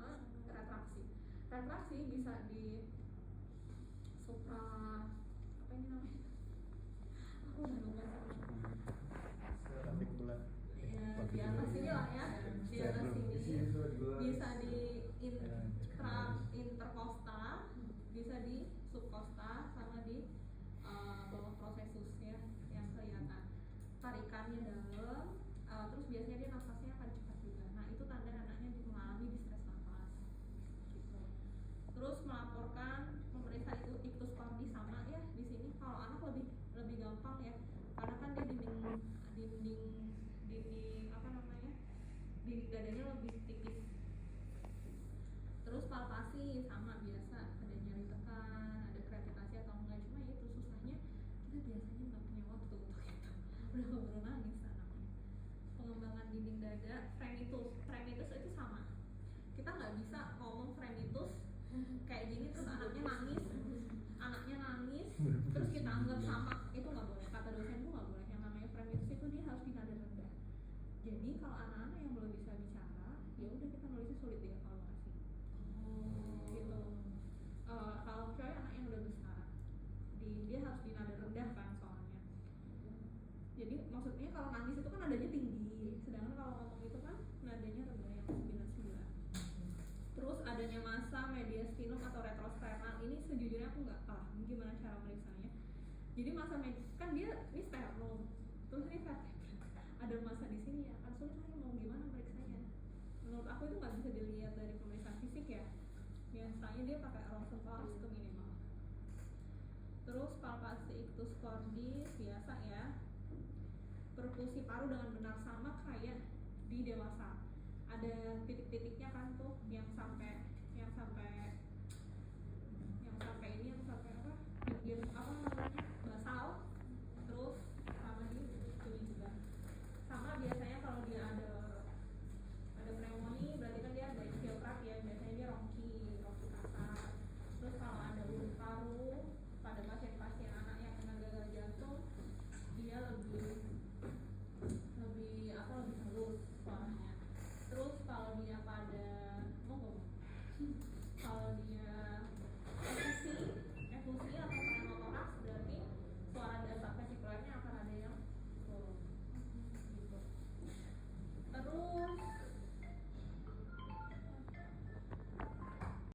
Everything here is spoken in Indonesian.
sama retraksi. Retraksi bisa di supra apa ini namanya? Aku udah lupa. Ya, di atas sini lah ya, di atas sini bisa di intercosta, bisa di subcosta, sama di bawah processus ya yang kelihatan tarikannya dalam, terus biasanya dia nafasnya akan cepat juga. Nah itu tanda anaknya mengalami distres nafas gitu. Terus melaporkan memeriksa itu ictus cordi sama ya di sini. Kalau anak lebih gampang ya, karena kan dia dinding apa namanya, dinding dadanya lebih tipis. Terus palpasi sama biasa, ada nyeri tekan, ada kreatinasi atau enggak, cuma ya itu susahnya kita biasanya nggak punya waktu untuk itu. Udah keburu nangis anaknya. Pengembangan dinding dada, frenitus itu sama. Kita nggak bisa ngomong frenitus kayak gini terus anaknya nangis terus kita anggap sama, itu nggak boleh. Kata dosen itu nggak boleh. Yang namanya frenitus itu dia harus di nada rendah. Jadi kalau anak-anak yang belum bisa bicara, ya udah kita nulisnya sulit dievaluasi. Gitu. Kalau misalnya anak yang udah besar, dia harus di nada rendah kan soalnya. Jadi maksudnya kalau nangis itu kan nadanya tinggi, sedangkan kalau ngomong itu kan nadanya rendah yang 99. Terus adanya massa mediastinum atau retrosternal, ini sejujurnya aku nggak paham gimana cara meriksanya. Jadi massa kan dia ini sternum, terus ini vertebra, ada massa di sini ya, kan sulit lagi mau gimana meriksanya. Menurut aku itu nggak bisa dilihat dari pemeriksaan fisik ya. Biasanya dia pakai Rosenthal ke minimal. Terus palpasi ictus cordis biasa ya. Perfusi paru dengan benar sama kayak di dewasa. Ada titik-titiknya kan tuh yang sampai